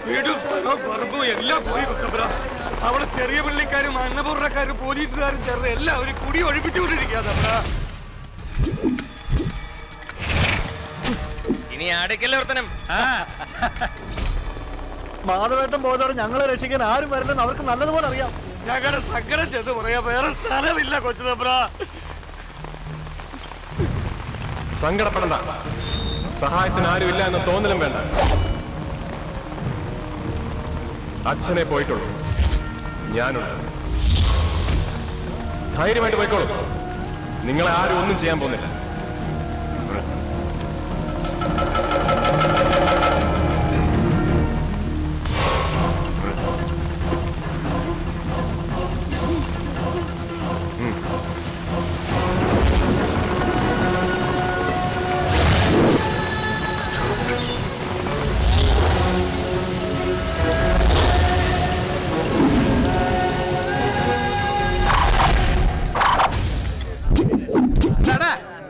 വീടും സ്ഥലവും പറമ്പും എല്ലാം പോയി കൊച്ചബ്ര. അവിടെ ചെറിയ പള്ളിക്കാരും അന്നപൂർണക്കാരും പോലീസുകാരും ചേർന്ന് എല്ലാവരും കുടി ഒഴിപ്പിച്ചുകൊണ്ടിരിക്കുക. ഇനി ആടേക്കല്ലേ വർത്തനം. മാധവേട്ടൻ പോയതോടെ ഞങ്ങളെ രക്ഷിക്കാൻ ആരും വരില്ലെന്ന് അവർക്ക് നല്ലതുപോലെ അറിയാം. ഞങ്ങളുടെ സങ്കടം ചെന്ന് പറയാ വേറെ സ്ഥലമില്ല കൊച്ചുതബ്ര. സങ്കടപ്പെടണ്ട, സഹായത്തിന് ആരുമില്ല എന്ന തോന്നലും വേണ്ട. അച്ഛനെ പോയിട്ടുള്ളൂ, ഞാനുണ്ട്. ധൈര്യമായിട്ട് പോയിക്കോളൂ, നിങ്ങളെ ആരും ഒന്നും ചെയ്യാൻ പോകുന്നില്ല.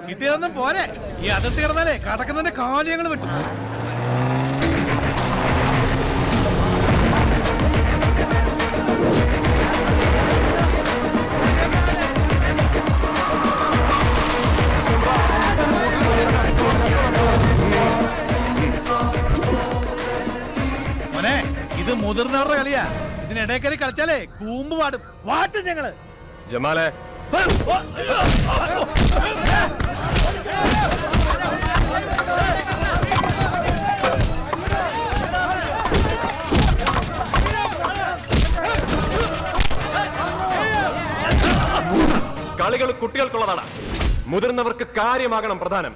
കിട്ടിയതൊന്നും പോരെ, ഈ അതിർത്തി കിടന്നാലേ കടക്കുന്നതിന്റെ കാലിയങ്ങൾ വിട്ടു. മോനെ, ഇത് മുതിർന്നവരുടെ കളിയാ. ഇതിനിടയ്ക്കറി കളിച്ചാലേ കൂമ്പ് പാടും. വാട്ടും ഞങ്ങള്. ജമാലെ, കളികൾ കുട്ടികൾക്കുള്ളതാണ്. മുതിർന്നവർക്ക് കാര്യമാകണം പ്രധാനം.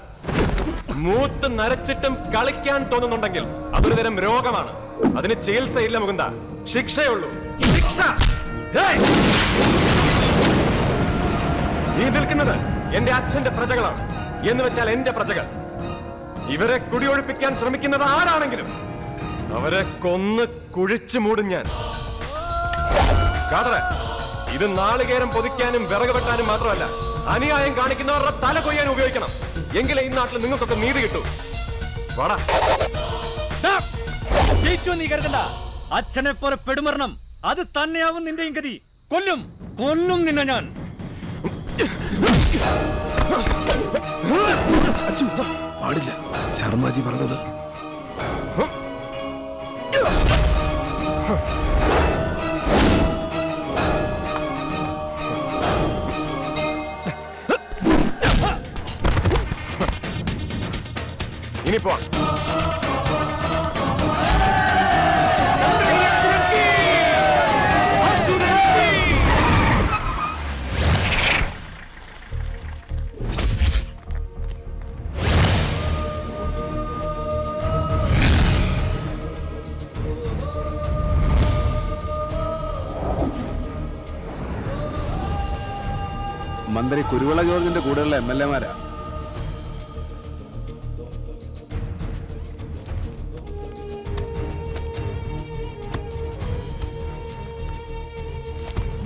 മൂത്ത് നരച്ചിട്ടും കളിക്കാൻ തോന്നുന്നുണ്ടെങ്കിൽ അതൊരു തരം രോഗമാണ്. അതിന് ചികിത്സയില്ല മുകുന്ദ, ശിക്ഷയുള്ളൂ. ശിക്ഷ. ഈ നിൽക്കുന്നത് എന്റെ അച്ഛന്റെ പ്രജകളാണ്. എന്ന് വെച്ചാൽ എന്റെ പ്രജകൾ. ഇവരെ കുടിയൊഴിപ്പിക്കാൻ ശ്രമിക്കുന്നത് ആരാണെങ്കിലും അവരെ കൊന്ന് കുഴിച്ചു മൂടും ഞാൻ. കാതറ, ഇത് നാളികേരം പൊതിക്കാനും വിറക് വെട്ടാനും മാത്രമല്ല, അന്യായം കാണിക്കുന്നവരുടെ തല കൊയ്യാൻ ഉപയോഗിക്കണം. എങ്കിലേ ഈ നാട്ടിൽ നിങ്ങൾക്കൊക്കെ നീതി കിട്ടൂ. വാടാ. നീ കരുതണ്ട, അച്ഛനെ പോലെ പെടുമരണം അത് തന്നെയാവും നിന്റെയും ഗതി. കൊല്ലും കൊല്ലും നിന്നെ ഞാൻ. പാടില്ല, ശർമാജി പറഞ്ഞത്. ഇനി പോ. മന്ത്രി കുരുവിള ജോർജിന്റെ കൂടെയുള്ള MLA-മാരാ.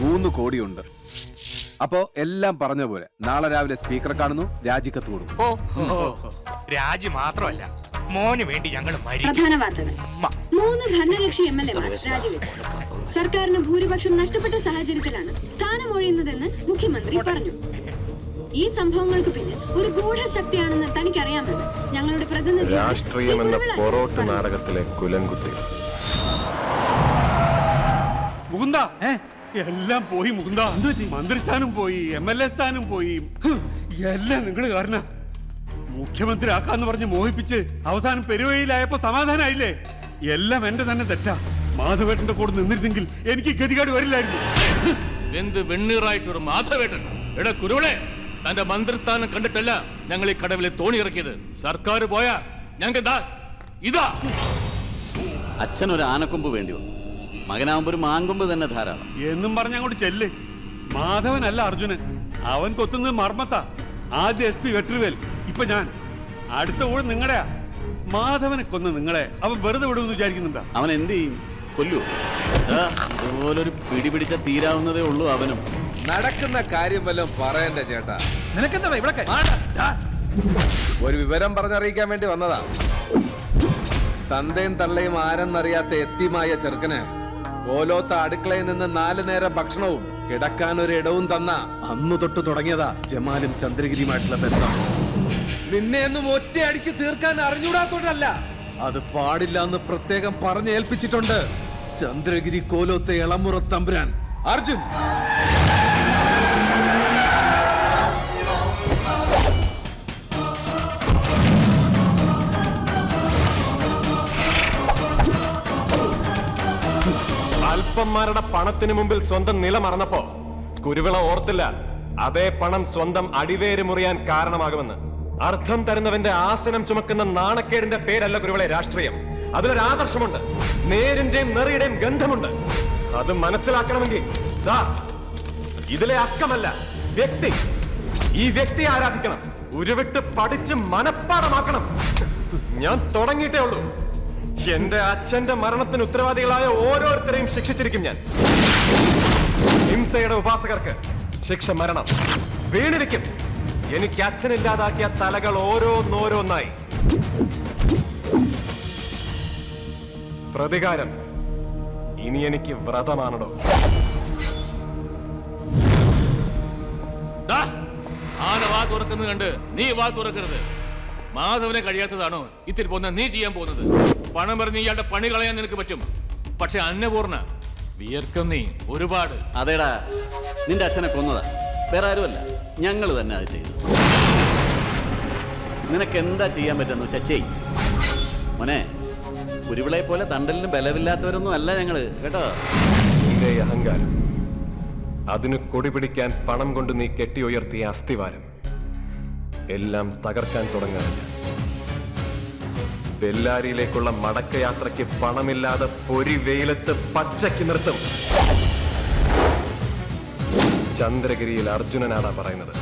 $3 കോടിയുണ്ട്. അപ്പോ എല്ലാം പറഞ്ഞ പോലെ നാളെ രാവിലെ സ്പീക്കറെ കാണുന്നു, രാജിക്കത്ത് കൊടുക്കും. രാജി മാത്രമല്ല, മോന് വേണ്ടി ഞങ്ങൾ പ്രധാന വാർത്തകൾ. 3 ഭരണകക്ഷി MLA-മാർ രാജിവെച്ചു. സർക്കാരിന് ഭൂരിപക്ഷം നഷ്ടപ്പെട്ട സാഹചര്യത്തിലാണ് സ്ഥാനമൊഴിയുന്നതെന്ന് മുഖ്യമന്ത്രി പറഞ്ഞു. ഈ സംഭവങ്ങൾക്ക് പിന്നിൽ ഒരു ഗൂഢശക്തിയാണെന്ന് തനിക്കറിയാമെന്ന് ഞങ്ങളുടെ പ്രതിനിധി. രാഷ്ട്രീയമെന്ന പൊറോട്ട് നാടകത്തിലെ കുലംകുത്തി. മുകുന്ദ, എല്ലാം പോയി മുകുന്ദ. മന്ത്രിസ്ഥാനം പോയി, MLA സ്ഥാനം പോയി, എല്ലാം നിങ്ങൾ കാരണം. മുഖ്യമന്ത്രി ആക്കാന്ന് പറഞ്ഞ് മോഹിപ്പിച്ച് അവസാനം പെരുവയിലായപ്പോ സമാധാനായില്ലേ? എല്ലാം എന്റെ തന്നെ തെറ്റാ. മാധവേട്ടന്റെ കൂടെ നിന്നിരുന്നെങ്കിൽ എനിക്ക് ഗതികേട് വരില്ലായിരുന്നു. എന്ത് വെണ്ണീറായിട്ടൊരു മാധവേട്ടൻ. എടാ കുരുവളെ, തന്റെ മന്ത്രിസ്ഥാനം കണ്ടിട്ടല്ല ഞങ്ങൾ ഈ കടവിലെ തോണി ഇറക്കിയത്. സർക്കാർ പോയാ ഞങ്ങൾക്ക് ഇതാ. അച്ഛനൊരു ആനക്കൊമ്പ് വേണ്ടി വന്നു, മകനാവുമ്പോ ഒരു മാങ്കൊമ്പ് തന്നെ ധാരാളം എന്നും പറഞ്ഞ അങ്ങോട്ട് ചെല്ല്. മാധവനല്ല അർജുനൻ, അവൻ കൊത്തുന്നത് മർമ്മത്താ. ആദ്യ SP വെട്രിവേൽ, ഇപ്പൊ ഞാൻ. അടുത്ത ഊഴം നിങ്ങളുടെയാ. മാധവനെ കൊന്ന് നിങ്ങളെ അവൻ വെറുതെ വിടുമെന്ന് വിചാരിക്കുന്നുണ്ടാ? അവൻ എന്ത് ചെയ്യും? കൊല്ലു. ഇതുപോലൊരു പിടിപിടിച്ച തീരാവുന്നതേ ഉള്ളൂ അവനും. നടക്കുന്ന കാര്യം വല്ലതും പറയണ്ടേ ചേട്ടാ? നിനക്കെന്താ ഇവിടെ ഒരു വിവരം പറഞ്ഞറിയിക്കാൻ വേണ്ടി വന്നതാ. തന്തയും തള്ളയും ആരെന്നറിയാത്ത എത്തിമായ ചെറുക്കന് കോലോത്ത അടുക്കളയിൽ നിന്ന് 4 നേരം ഭക്ഷണവും കിടക്കാൻ ഒരു ഇടവും തന്ന അന്നു തൊട്ട് തുടങ്ങിയതാ ജമാലും ചന്ദ്രഗിരിയുമായിട്ടുള്ള ബന്ധം. നിന്നെ ഒന്നും ഒറ്റയടിക്ക് തീർക്കാൻ അറിഞ്ഞൂടാത്തോണ്ടല്ല, അത് പാടില്ല എന്ന് പ്രത്യേകം പറഞ്ഞേൽപ്പിച്ചിട്ടുണ്ട് ചന്ദ്രഗിരി കോലോത്തെ ഇളമുറ തമ്പുരാൻ അർജുൻ. അല്പന്മാരുടെ പണത്തിന് മുമ്പിൽ സ്വന്തം നില മറന്നപ്പോ കുരുവിള ഓർത്തില്ല അതേ പണം സ്വന്തം അടിവേര് മുറിയാൻ കാരണമാകുമെന്ന്. അർത്ഥം തരുന്നവന്റെ ആസനം ചുമക്കുന്ന നാണക്കേടിന്റെ പേരല്ല കുരുവിളെ രാഷ്ട്രീയം. അതിലൊരു ആദർശമുണ്ട്, നേരിന്റെയും നെറിയുടെയും ഗന്ധമുണ്ട്. അത് മനസ്സിലാക്കണമെങ്കിൽ ദാ ഇതിലെ അക്കമല്ല വ്യക്തി. ഈ വ്യക്തിയെ ആരാധിക്കണം, ഉരുവിട്ട് പഠിച്ച് മനഃപ്പാടമാക്കണം. ഞാൻ തുടങ്ങിയിട്ടേ ഉള്ളൂ. എന്റെ അച്ഛന്റെ മരണത്തിന് ഉത്തരവാദികളായ ഓരോരുത്തരെയും ശിക്ഷിച്ചിരിക്കും ഞാൻ. ഹിംസയുടെ ഉപാസകർക്ക് ശിക്ഷ മരണം. വീണിരിക്കും. എനിക്ക് അച്ഛനില്ലാതാക്കിയ തലകൾ ഓരോന്നോരോന്നായി. പ്രതികാരം ഇനി എനിക്ക് വ്രതമാണോ? ആന വാ തുറക്കുന്നത് കണ്ട് നീ വാ തുറക്കരുത്. മാധവനെ കഴിയാത്തതാണോ ഇത്തിരി പോന്ന നീ ചെയ്യാൻ പോകുന്നത്? പണം പറഞ്ഞ് ഇയാളുടെ പണി കളയാൻ നിനക്ക് പറ്റും, പക്ഷെ അന്നപൂർണ വിയർക്കും നീ ഒരുപാട്. അതേടാ, നിന്റെ അച്ഛനെ കൊന്നതാ, വേറെ ആരുമല്ല, ഞങ്ങൾ തന്നെ അത് ചെയ്തു. നിനക്ക് എന്താ ചെയ്യാൻ പറ്റുന്ന ചച്ചേ മോനെ? കുരുവിളയെ പോലെ തണ്ടലിന് ബലമില്ലാത്തവരൊന്നും അല്ല ഞങ്ങള്, കേട്ടോ. നിന്റെ അഹങ്കാരം, അതിന് കൊടി പിടിക്കാൻ പണം കൊണ്ട് നീ കെട്ടി ഉയർത്തിയ അസ്ഥിവാരം എല്ലാം തകർക്കാൻ തുടങ്ങാനില്ല. ബെല്ലാരിയിലേക്കുള്ള മടക്കയാത്രയ്ക്ക് പണമില്ലാതെ പൊരി വെയിലത്ത് പച്ചയ്ക്ക് നിർത്തും. ചന്ദ്രഗിരിയിൽ അർജുനനാണ് പറയുന്നത്.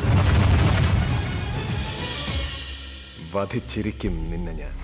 വധിച്ചിരിക്കും നിന്നെ ഞാൻ.